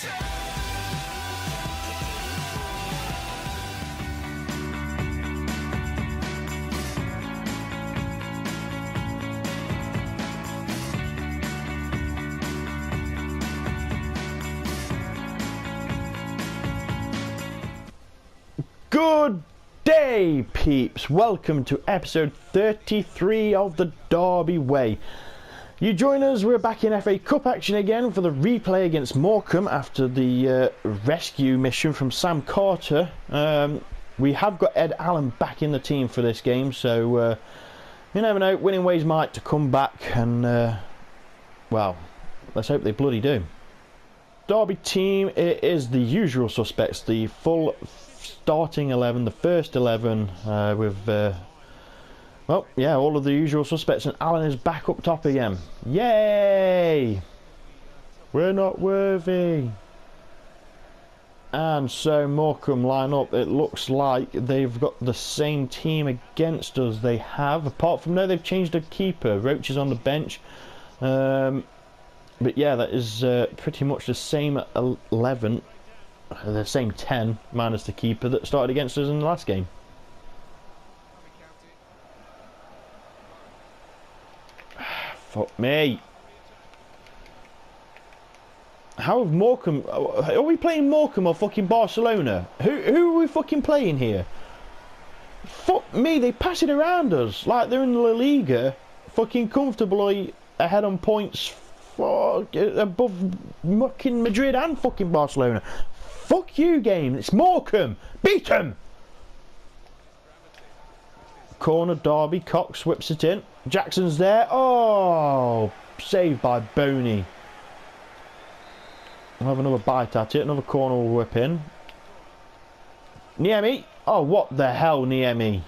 Good day, peeps. Welcome to episode 33 of the Derby Way. You join us, we're back in FA Cup action again for the replay against Morecambe after the rescue mission from Sam Carter. We have got Ed Allen back in the team for this game, so you never know, winning ways might to come back, and well, let's hope they bloody do. Derby team, it is the usual suspects, the full starting 11, the first 11 with well, yeah, all of the usual suspects, and Alan is back up top again. Yay! We're not worthy. And so Morecambe line up. It looks like they've got the same team against us. They have, apart from, no, they've changed the keeper. Roach is on the bench. But yeah, that is pretty much the same 11. The same 10 minus the keeper that started against us in the last game. Fuck me. How have Morecambe... Are we playing Morecambe or fucking Barcelona? Who are we fucking playing here? Fuck me, they pass it around us like they're in La Liga, fucking comfortably ahead on points above fucking Madrid and fucking Barcelona. Fuck you, game. It's Morecambe. Beat them. Corner, Derby. Cox whips it in. Jackson's there. Oh, saved by Boney. We'll have another bite at it. Another corner will whip in. Niemi. Oh, what the hell, Niemi.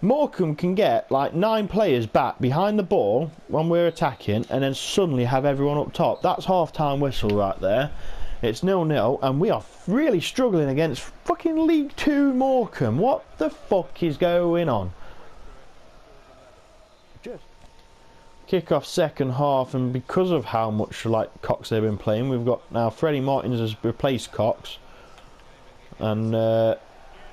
Morecambe can get like 9 players back behind the ball when we're attacking, and then suddenly have everyone up top. That's half-time whistle right there. It's 0-0, and we are really struggling against fucking League 2 Morecambe. What the fuck is going on? Just kick off second half, and because of how much like Cox they've been playing, we've got now Freddie Martins has replaced Cox, and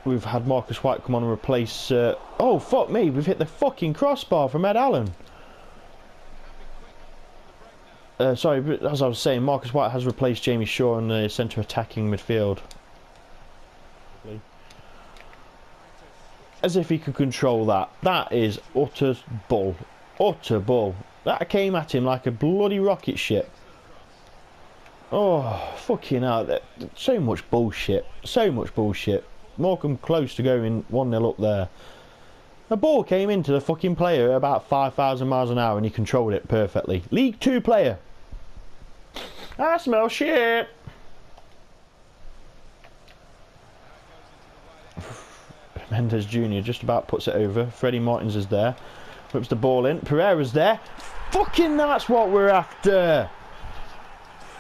we've had Marcus White come on and replace. Oh fuck me! We've hit the fucking crossbar from Ed Allen. Sorry, but as I was saying, Marcus White has replaced Jamie Shaw in the centre attacking midfield. As if he could control that. That is utter bull. Utter bull. That came at him like a bloody rocket ship. Oh, fucking hell. So much bullshit. So much bullshit. Morecambe close to going 1-0 up there. The ball came into the fucking player at about 5,000 miles an hour and he controlled it perfectly. League 2 player. I smell shit. Mendes Jr. just about puts it over. Freddie Martins is there. Whips the ball in. Pereira's there. Fucking that's what we're after.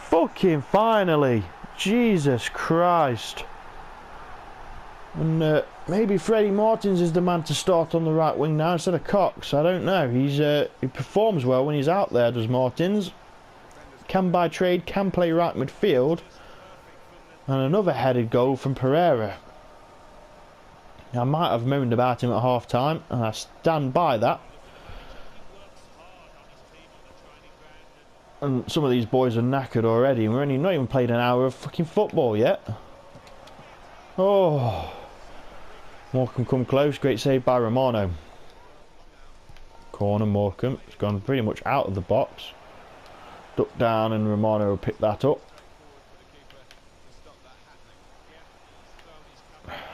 Fucking finally. Jesus Christ. And maybe Freddie Martins is the man to start on the right wing now instead of Cox. I don't know. He performs well when he's out there, does Martins. Can by trade, can play right midfield. And another headed goal from Pereira. I might have moaned about him at half time, and I stand by that. And some of these boys are knackered already, and we're only not even played an hour of fucking football yet. Oh, Morecambe come close. Great save by Romano. Corner, Morecambe. It's gone pretty much out of the box. Duck down and Romano will pick that up.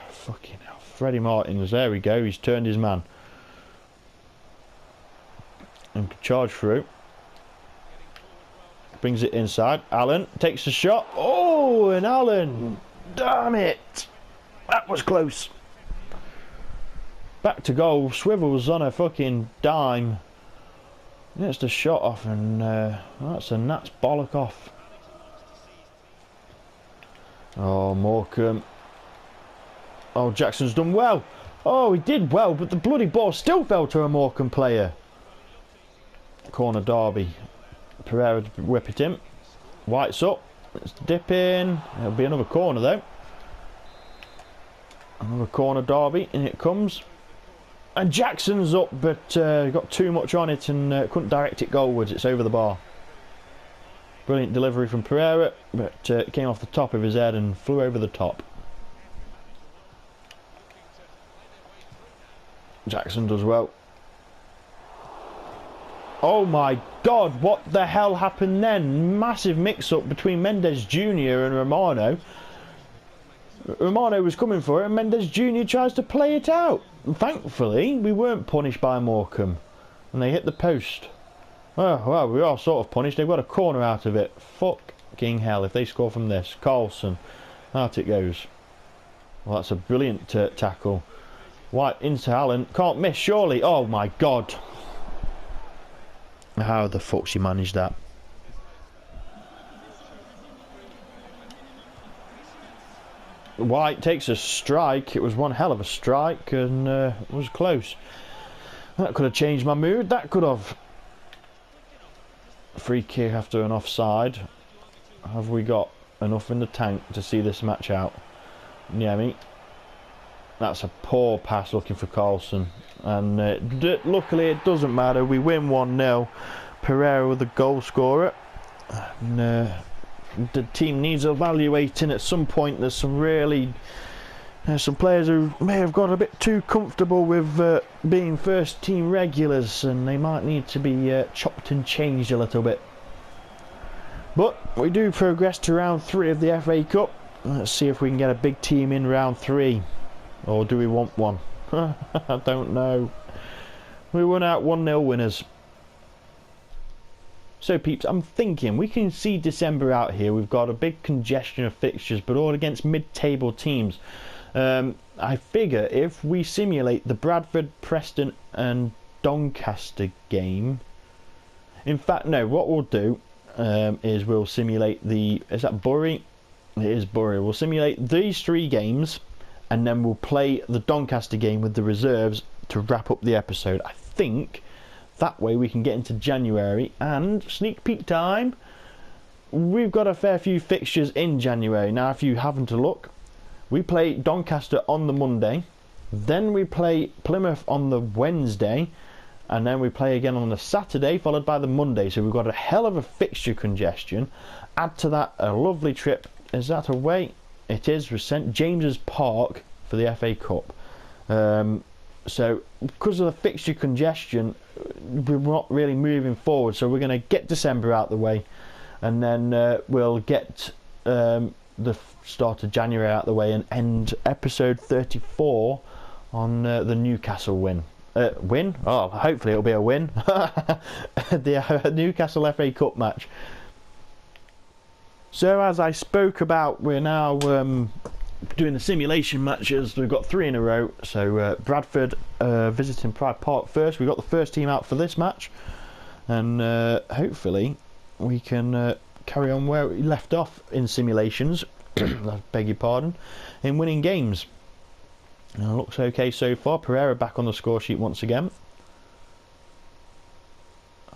Fucking hell. Freddie Martins, there we go. He's turned his man. And can charge through. Brings it inside. Allen takes the shot. Oh, and Allen. Damn it. That was close. Back to goal. Swivels on a fucking dime. Gets the shot off, and that's a Nats bollock off. Oh, Morecambe. Oh, Jackson's done well. Oh, he did well, but the bloody ball still fell to a Morecambe player. Corner, Derby. Pereira whip it in. White's up. Let's dip in. It'll be another corner though. Another corner derby, in it comes. And Jackson's up, but got too much on it and couldn't direct it goalwards. It's over the bar. Brilliant delivery from Pereira, but it came off the top of his head and flew over the top. Jackson does well. Oh my God, what the hell happened then? Massive mix-up between Mendes Jr. and Romano. Romano was coming for it and Mendes Jr. tries to play it out. And thankfully, we weren't punished by Morecambe. And they hit the post. Oh, well, we are sort of punished. They've got a corner out of it. Fucking hell, if they score from this. Carlson. Out it goes. Well, that's a brilliant tackle. White into Allen. Can't miss, surely. Oh, my God. How the fuck she managed that? White takes a strike. It was one hell of a strike and was close. That could have changed my mood. That could have. Free kick after an offside. Have we got enough in the tank to see this match out? Yeah, mate. That's a poor pass looking for Carlson. And luckily it doesn't matter. We win 1-0. Pereira with the goal scorer. And, the team needs evaluating at some point. There's some really... some players who may have got a bit too comfortable with being first team regulars, and they might need to be chopped and changed a little bit. But we do progress to round 3 of the FA Cup. Let's see if we can get a big team in round 3. Or do we want one? I don't know. We won out 1-0 winners. So peeps, I'm thinking we can see December out here. We've got a big congestion of fixtures, but all against mid-table teams. I figure if we simulate the Bradford, Preston and Doncaster game... In fact, no, what we'll do is we'll simulate the... Is that Bury? It is Bury. We'll simulate these 3 games and then we'll play the Doncaster game with the reserves to wrap up the episode. I think that way we can get into January, and sneak peek time, we've got a fair few fixtures in January. Now, if you happen to look, we play Doncaster on the Monday, then we play Plymouth on the Wednesday, and then we play again on the Saturday, followed by the Monday. So we've got a hell of a fixture congestion. Add to that a lovely trip. Is that away? It is. We're St James's Park for the FA Cup. So because of the fixture congestion, we're not really moving forward. So we're going to get December out the way, and then we'll get the start of January out the way and end episode 34 on the Newcastle win. Win? Oh, hopefully it'll be a win. The Newcastle FA Cup match. So as I spoke about, we're now doing the simulation matches. We've got 3 in a row. So Bradford visiting Pride Park first. We've got the first team out for this match, and hopefully we can carry on where we left off in simulations. I beg your pardon, in winning games. Looks okay so far. Pereira back on the score sheet once again.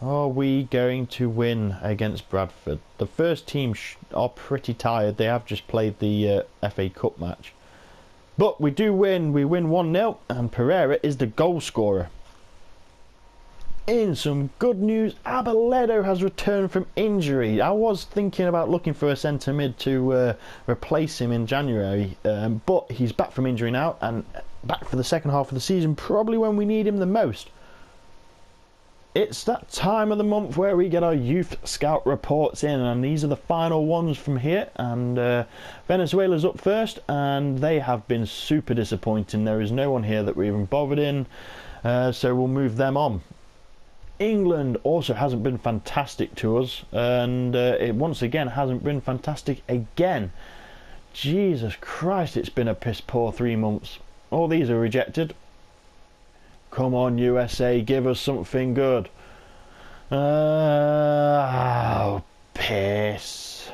Are we going to win against Bradford? The first team are pretty tired. They have just played the FA Cup match. But we do win. We win 1-0, and Pereira is the goal scorer. In some good news, Abeledo has returned from injury. I was thinking about looking for a centre mid to replace him in January, but he's back from injury now and back for the second half of the season, probably when we need him the most. It's that time of the month where we get our youth scout reports in, and these are the final ones from here. And Venezuela's up first, and they have been super disappointing. There is no one here that we're even bothered in, so we'll move them on. England also hasn't been fantastic to us, and it once again hasn't been fantastic again. Jesus Christ, it's been a piss poor 3 months. All these are rejected. Come on, USA, give us something good. Oh, piss.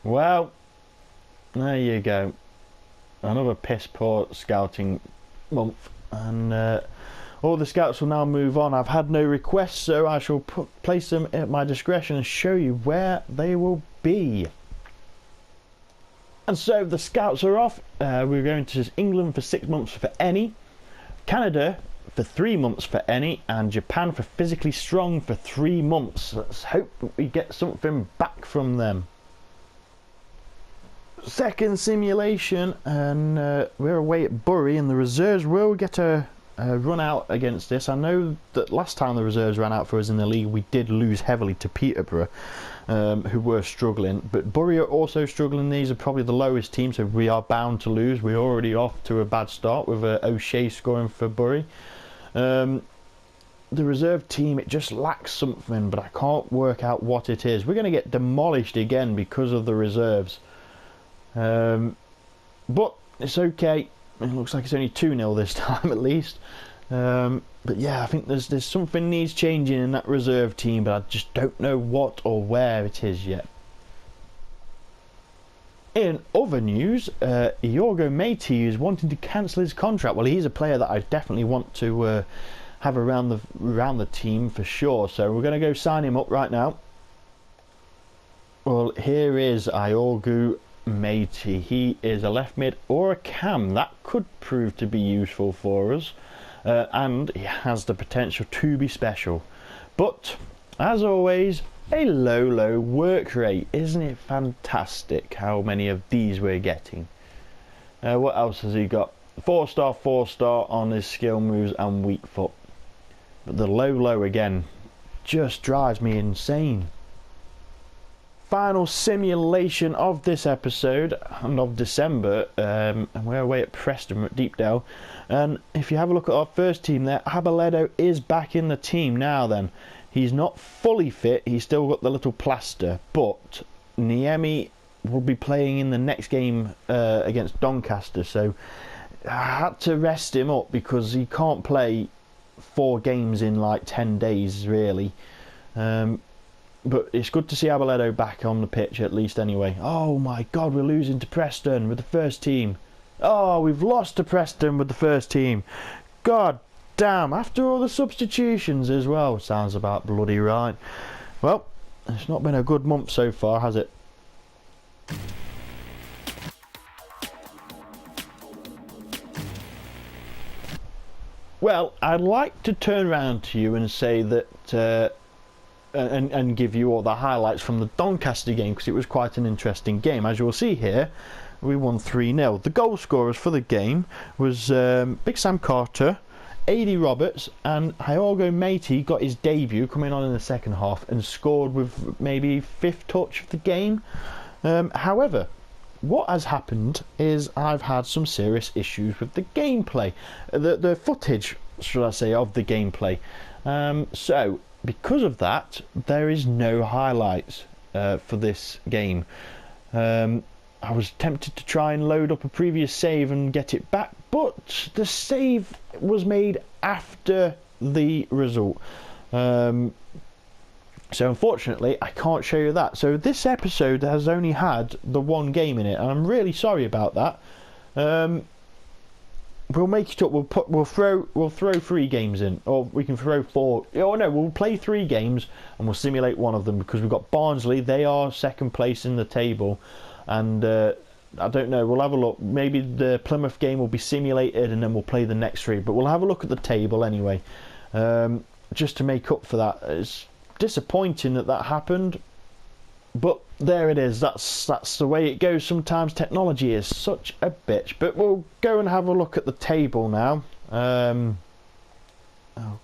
Well, there you go. Another piss poor scouting month. And All the scouts will now move on. I've had no requests, so I shall place them at my discretion and show you where they will be. And so the scouts are off. We're going to England for 6 months for any, Canada for 3 months for any, and Japan for physically strong for 3 months. Let's hope we get something back from them. Second simulation, and we're away at Bury, and the reserves will get a run out against this. I know that last time the reserves ran out for us in the league, we did lose heavily to Peterborough, who were struggling, but Bury are also struggling. These are probably the lowest team, so we are bound to lose. We're already off to a bad start with O'Shea scoring for Bury. The reserve team, it just lacks something, but I can't work out what it is. We're going to get demolished again because of the reserves, but it's okay. It looks like it's only 2-0 this time at least. But yeah, I think there's something needs changing in that reserve team, but I just don't know what or where it is yet. In other news, Jorgo Matey is wanting to cancel his contract. Well, he's a player that I definitely want to have around the team for sure. So we're going to go sign him up right now. Well, here is Jorgo Matey. He is a left mid or a cam. That could prove to be useful for us, and he has the potential to be special. But as always, a low work rate. Isn't it fantastic how many of these we're getting? What else has he got? 4-star on his skill moves and weak foot. But the low again just drives me insane. Final simulation of this episode and of December, and we're away at Preston at Deepdale. And if you have a look at our first team there, Abeledo is back in the team now. Then he's not fully fit, he's still got the little plaster, but Niemi will be playing in the next game against Doncaster, so I had to rest him up because he can't play 4 games in like 10 days really. But it's good to see Abeledo back on the pitch at least anyway. Oh my god, we're losing to Preston with the first team. Oh, we've lost to Preston with the first team. God damn, after all the substitutions as well. Sounds about bloody right. Well, it's not been a good month so far, has it? Well, I'd like to turn around to you and say that and give you all the highlights from the Doncaster game, because it was quite an interesting game. As you will see here, we won 3-0. The goal scorers for the game was Big Sam Carter, AD Roberts, and Jorgo Matey got his debut coming on in the second half and scored with maybe 5th touch of the game. However, what has happened is I've had some serious issues with the gameplay, the footage, should I say, of the gameplay. So because of that, there is no highlights for this game. I was tempted to try and load up a previous save and get it back, but the save was made after the result. So unfortunately I can't show you that. So this episode has only had the 1 game in it, and I'm really sorry about that. We'll make it up. We'll throw 3 games in, or we can throw 4. Oh no, we'll play 3 games and we'll simulate one of them, because we've got Barnsley. They are second place in the table, and I don't know. We'll have a look. Maybe the Plymouth game will be simulated, and then we'll play the next 3. But we'll have a look at the table anyway, just to make up for that. It's disappointing that happened, but there it is. That's the way it goes. Sometimes technology is such a bitch. But we'll go and have a look at the table now. I'll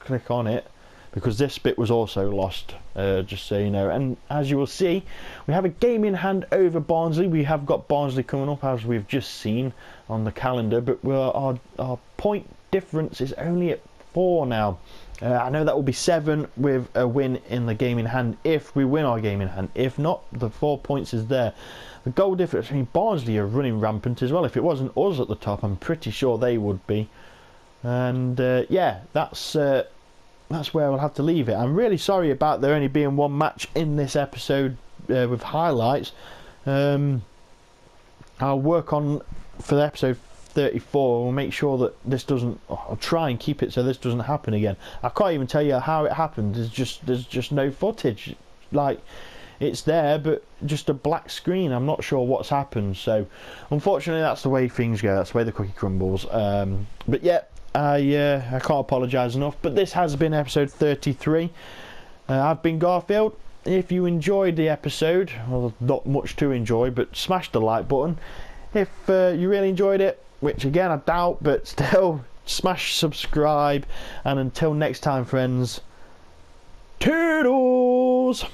click on it because this bit was also lost, just so you know. And as you will see, we have a game in hand over Barnsley. We have got Barnsley coming up, as we've just seen on the calendar, but our point difference is only at 4 now. I know that will be 7 with a win in the game in hand if we win our game in hand. If not, the 4 points is there. The goal difference, I mean, Barnsley are running rampant as well. If it wasn't us at the top, I'm pretty sure they would be. And yeah, that's where I'll have to leave it. I'm really sorry about there only being 1 match in this episode with highlights. I'll work on, for the episode 34. We'll make sure that this doesn't. I'll try and keep it so this doesn't happen again. I can't even tell you how it happened. There's just no footage. Like, it's there, but just a black screen. I'm not sure what's happened. So, unfortunately, that's the way things go. That's the way the cookie crumbles. But yeah, I can't apologise enough. But this has been episode 33. I've been Garfield. If you enjoyed the episode, well, not much to enjoy, but smash the like button. If you really enjoyed it, which again I doubt, but still, smash subscribe. And until next time, friends, toodles!